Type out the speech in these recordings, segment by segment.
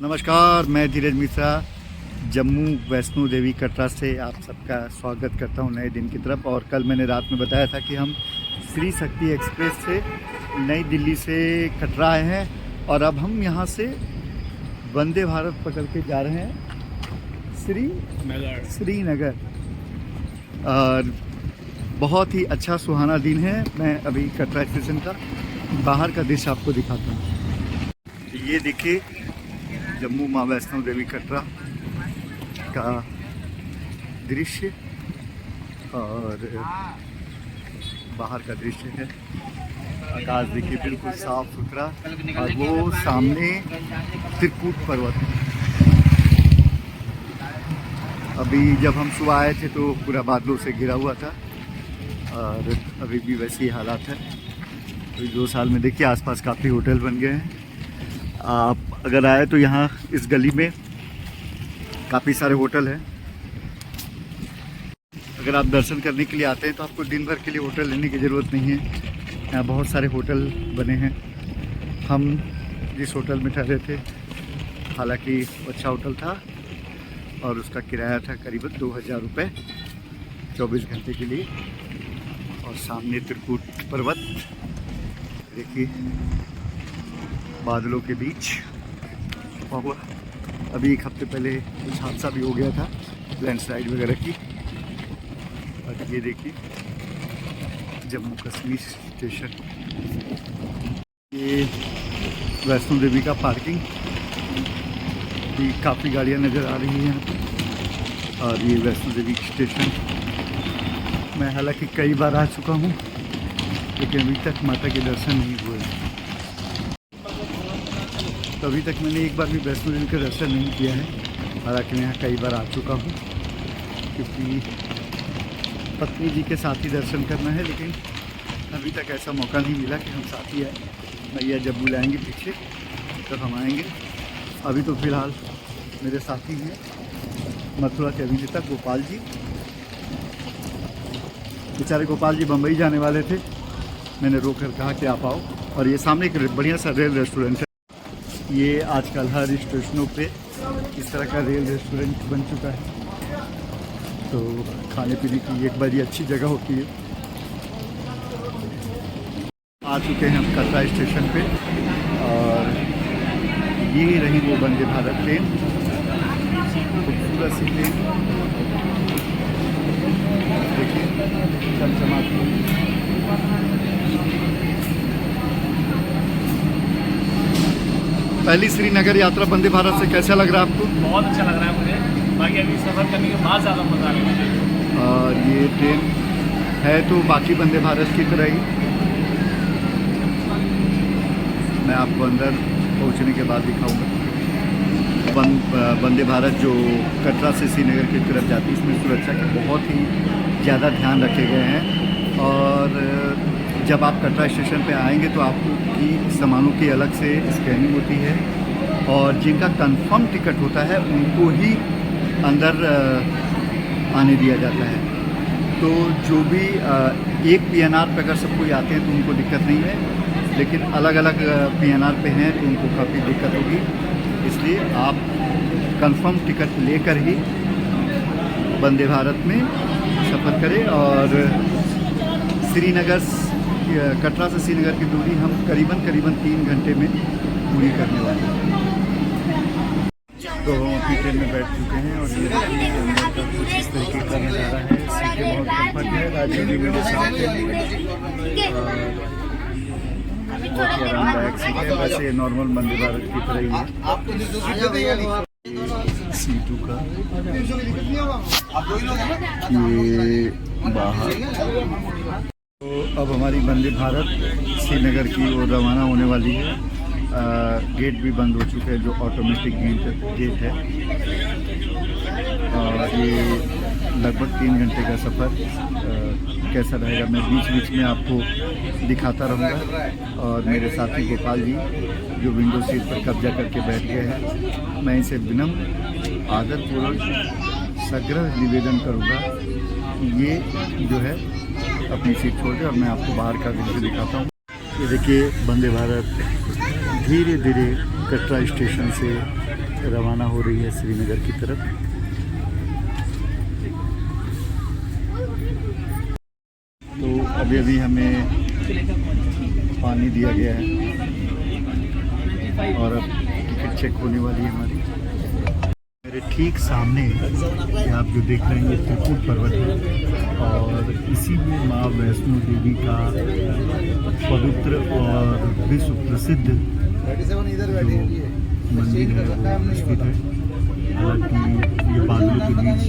नमस्कार, मैं धीरज मिश्रा जम्मू वैष्णो देवी कटरा से आप सबका स्वागत करता हूं नए दिन की तरफ। और कल मैंने रात में बताया था कि हम श्री शक्ति एक्सप्रेस से नई दिल्ली से कटरा आए हैं और अब हम यहां से वंदे भारत पकड़ के जा रहे हैं श्रीनगर। और बहुत ही अच्छा सुहाना दिन है। मैं अभी कटरा स्टेशन का बाहर का दृश्य आपको दिखाता हूँ। ये देखिए जम्मू माँ वैष्णो देवी कटरा का दृश्य और बाहर का दृश्य है। आकाश देखिए बिल्कुल साफ सुथरा और वो सामने त्रिकूट पर्वत। अभी जब हम सुबह आए थे तो पूरा बादलों से घिरा हुआ था और अभी भी वैसे ही हालात है। तो 2 साल में देखिए आसपास काफ़ी होटल बन गए हैं। आप अगर आए तो यहाँ इस गली में काफ़ी सारे होटल हैं। अगर आप दर्शन करने के लिए आते हैं तो आपको दिन भर के लिए होटल लेने की ज़रूरत नहीं है। यहाँ बहुत सारे होटल बने हैं। हम जिस होटल में ठहरे थे हालांकि अच्छा होटल था और उसका किराया था करीबन 2000 रुपये 24 घंटे के लिए। और सामने त्रिकूट पर्वत देखिए बादलों के बीच हुआ। अभी 1 हफ्ते पहले कुछ हादसा भी हो गया था लैंडस्लाइड वगैरह की। और ये देखिए जम्मू कश्मीर स्टेशन। ये वैष्णो देवी का पार्किंग भी काफ़ी गाड़ियाँ नज़र आ रही हैं यहाँ पर। और ये वैष्णो देवी स्टेशन मैं हालांकि कई बार आ चुका हूँ लेकिन अभी तक माता के दर्शन नहीं हुए। तो अभी तक मैंने एक बार भी वैष्णो देवी का दर्शन नहीं किया है। हालांकि मैं यहाँ कई बार आ चुका हूँ क्योंकि पत्नी जी के साथ ही दर्शन करना है, लेकिन अभी तक ऐसा मौका नहीं मिला कि हम साथ ही आए। भैया जब बुलाएंगे पीछे तब हम आएंगे। अभी तो फ़िलहाल मेरे साथी हैं मथुरा के अभिनेता गोपाल जी। बेचारे गोपाल जी बम्बई जाने वाले थे, मैंने रोक कर कहा कि आप आओ। और ये सामने एक बढ़िया सा रेल रेस्टोरेंट है। ये आजकल हर स्टेशनों पे इस तरह का रेल रेस्टोरेंट बन चुका है। तो खाने पीने की एक बड़ी अच्छी जगह होती है। आ चुके हैं हम कटरा स्टेशन पे और ये रही वो वंदे भारत ट्रेन, खूबसूरत सी ट्रेन देखिए चमचमाती। पहली श्रीनगर यात्रा वंदे भारत से कैसा लग रहा है आपको? बहुत अच्छा लग रहा है मुझे। बाकी अभी सफ़र करने के बाद ज़्यादा मज़ा आ रहा है। और ये ट्रेन है तो बाकी वंदे भारत की तरह ही। मैं आपको अंदर पहुंचने के बाद दिखाऊंगा। वंदे भारत जो कटरा से श्रीनगर की तरफ जाती है इसमें सुरक्षा के बहुत ही ज़्यादा ध्यान रखे गए हैं। और जब आप कटरा स्टेशन पे आएंगे तो आपको की सामानों की अलग से स्कैनिंग होती है और जिनका कंफर्म टिकट होता है उनको ही अंदर आने दिया जाता है। तो जो भी एक PNR पे अगर सब कोई आते हैं तो उनको दिक्कत नहीं है, लेकिन अलग अलग PNR पे हैं तो उनको काफ़ी दिक्कत होगी। इसलिए आप कंफर्म टिकट लेकर ही वंदे भारत में सफ़र करें। और श्रीनगर कटरा से श्रीनगर की दूरी हम करीबन 3 घंटे में पूरी करने वाले हैं। तो हम अपनी ट्रेन में बैठ चुके हैं और ये अंदर का कुछ इस तरीके का नज़ारा है। सीटें बहुत कम्फर्ट है। राज्य भी मेरे साथ है, बहुत ही आरामदायक सीट है। वैसे नॉर्मल वंदे भारत की तरह ही है। सीटों का ये बाहर। तो अब हमारी वंदे भारत श्रीनगर की ओर रवाना होने वाली है। गेट भी बंद हो चुके हैं जो ऑटोमेटिक गेट है। और ये लगभग 3 घंटे का सफ़र कैसा रहेगा मैं बीच बीच में आपको दिखाता रहूँगा। और मेरे साथी गोपाल जी जो विंडो सीट पर कब्जा करके बैठ गए हैं, मैं इसे विनम्र आदरपूर्वक सग्रह निवेदन करूँगा ये जो है अपनी सीट छोड़ दे और मैं आपको बाहर का दृश्य दिखाता हूँ। ये देखिए वंदे भारत धीरे धीरे कटरा स्टेशन से रवाना हो रही है श्रीनगर की तरफ। तो अभी अभी हमें पानी दिया गया है और अब टिकट चेक होने वाली है हमारी। मेरे ठीक सामने आप जो देख रहे हैं ये त्रिकुट पर्वत है और इसी में माँ वैष्णो देवी का पवित्र और विश्व प्रसिद्ध जो मंदिर है वो स्थित है। हालांकि ये बादलों के बीच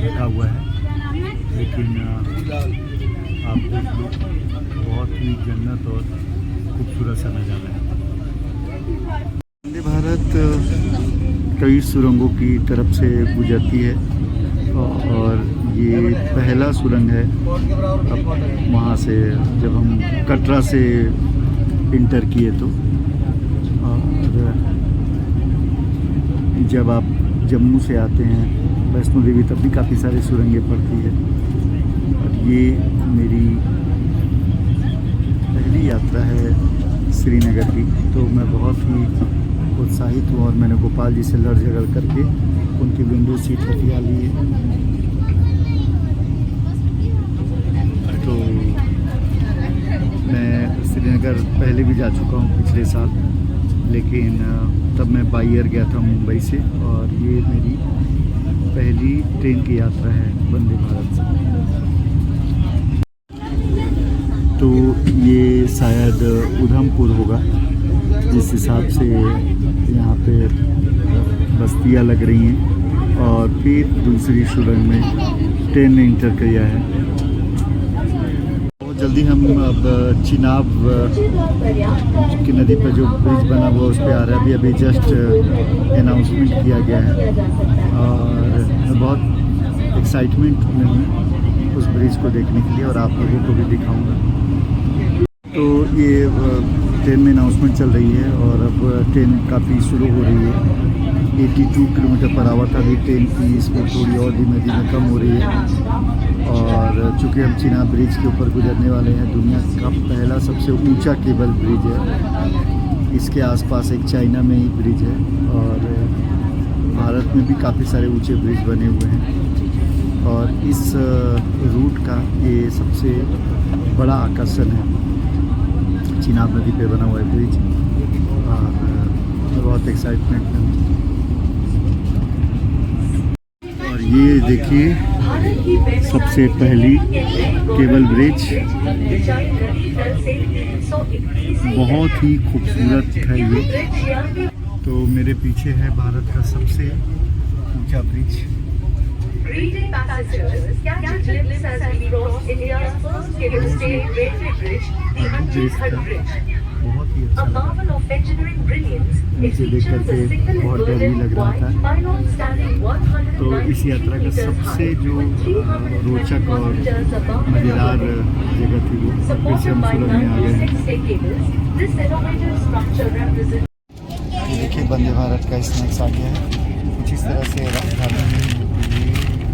रखा हुआ है, लेकिन आप देख लो बहुत ही जन्नत और खूबसूरत सा नज़ारा है। वंदे भारत कई सुरंगों की तरफ से गुजरती है और ये पहला सुरंग है। अब वहाँ से जब हम कटरा से इंटर किए तो, और जब आप जम्मू से आते हैं वैष्णो देवी तब भी काफ़ी सारी सुरंगें पड़ती है। और ये मेरी पहली यात्रा है श्रीनगर की, तो मैं बहुत ही उत्साहित हूँ और मैंने गोपाल जी से लड़ झगड़ करके उनकी विंडो सीट हटिया ली है। तो मैं श्रीनगर पहले भी जा चुका हूँ पिछले साल, लेकिन तब मैं बाई एयर गया था मुंबई से, और ये मेरी पहली ट्रेन की यात्रा है वंदे भारत से। तो ये शायद उधमपुर होगा, जिस हिसाब से यहाँ पे बस्तियाँ लग रही हैं, और फिर दूसरी सुरंग में ट्रेन ने इंटर किया है। बहुत जल्दी हम अब चिनाब की नदी पर जो ब्रिज बना हुआ उस पर आ रहा है। अभी जस्ट अनाउंसमेंट किया गया है और मैं बहुत एक्साइटमेंट में हूँ उस ब्रिज को देखने के लिए, और आप लोगों को भी दिखाऊंगा। तो ये ट्रेन में अनाउंसमेंट चल रही है और अब ट्रेन काफ़ी स्लो हो रही है। 82 किलोमीटर पर आवर था, अभी ट्रेन की स्पीड थोड़ी और धीमे धीमे कम हो रही है। और चूँकि हम चिनाब ब्रिज के ऊपर गुजरने वाले हैं, दुनिया का पहला सबसे ऊंचा केबल ब्रिज है। इसके आसपास एक चाइना में ही ब्रिज है, और भारत में भी काफ़ी सारे ऊंचे ब्रिज बने हुए हैं, और इस रूट का ये सबसे बड़ा आकर्षण है। चिनाब नदी पे बना हुआ है ब्रिज, और बहुत एक्साइटमेंट है। और ये देखिए सबसे पहली केबल ब्रिज, बहुत ही खूबसूरत है ये। तो मेरे पीछे है भारत का सबसे ऊंचा bridge. Greeting passengers, catch a glimpse as we cross India's first cable-stayed railway bridge, the Hanjikhat Bridge. बहुत ही A अच्छा marvel of engineering brilliance, it नीचे देख features a करके single बहुत डर भी inverted लग रहा wide था। pylon standing 190 तो इस यात्रा का meters सबसे high, जो with 321 रोचक और meters above the मज़ेदार level. जगह थी वो, फिर से Supported हम by सुरंग में आ गए 96 stick cables, this innovative structure represents. ये देखिए वंदे भारत का स्नैक्स आ गया है। कुछ इस तरह से खाने में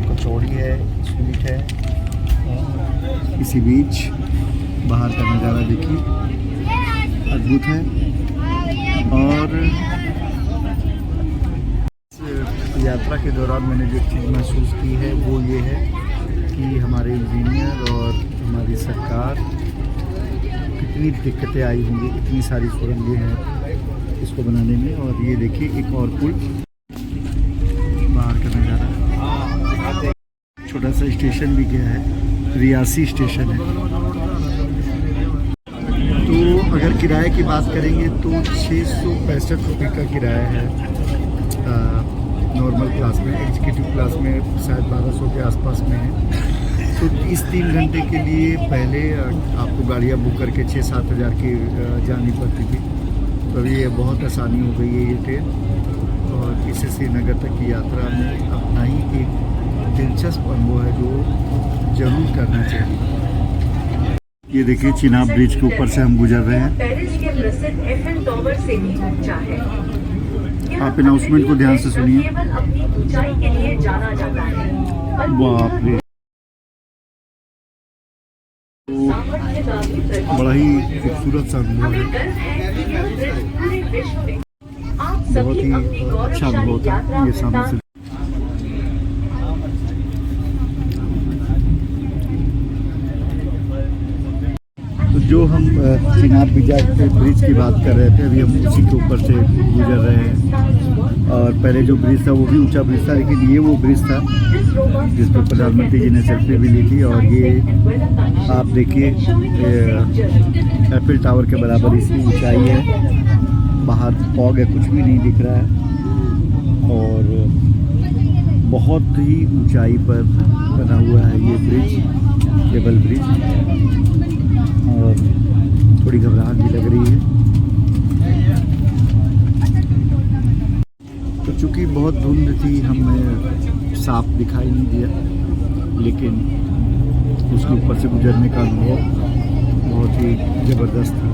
कचौड़ी है, स्वीट है। इसी बीच बाहर का नज़ारा देखिए, अद्भुत है। और इस यात्रा के दौरान मैंने जो चीज़ महसूस की है वो ये है कि हमारे इंजीनियर और हमारी सरकार कितनी दिक्कतें आई होंगी, कितनी सारी सुरंगें हैं इसको बनाने में। और ये देखिए एक और पुल, बाहर का नज़ारा, छोटा सा स्टेशन भी गया है, रियासी स्टेशन है। तो अगर किराए की बात करेंगे तो 665 रुपये का किराया है नॉर्मल क्लास में। एग्जीक्यूटिव क्लास में शायद 1200 के आसपास में है। तो इस 3 घंटे के लिए पहले आपको गाड़ियाँ बुक करके 6-7 हज़ार की जानी पड़ती थी, तो अभी ये बहुत आसानी हो गई है ये ट्रेन। और इससे श्रीनगर तक की यात्रा में अपना ही एक दिलचस्प अनुभव है जो जरूर करना चाहिए। ये देखिए चिनाब ब्रिज के ऊपर से हम गुजर रहे हैं। पेरिस के प्रसिद्ध एफएल टावर से भी ऊंचा है। आप अनाउंसमेंट को ध्यान से सुनिए। केवल अपनी ऊंचाई के लिए जाना जाता है। बाप रे, तो बड़ा ही खूबसूरत सा अनुभव है। हमें गर्व है कि यह ब्रिज पूरे विश्व में आप बहुत ही अच्छा अनुभव था ये सामने से। तो जो हम चिनाब बिजार के ब्रिज की बात कर रहे थे, अभी हम उसी के ऊपर से गुजर रहे हैं। और पहले जो ब्रिज था वो भी ऊंचा ब्रिज था, लेकिन ये वो ब्रिज था जिस पर प्रधानमंत्री जी ने सेल्फी भी ली थी। और ये आप देखिए एफिल टावर के बराबर इसकी ऊंचाई है। बाहर फॉग है, कुछ भी नहीं दिख रहा है और बहुत ही ऊंचाई पर बना हुआ है ये ब्रिज, केबल ब्रिज। और थोड़ी घबराहट भी लग रही है। तो चूँकि बहुत धुंध थी, हमें साफ दिखाई नहीं दिया, लेकिन उसके ऊपर से गुजरने का अनुभव बहुत ही ज़बरदस्त था।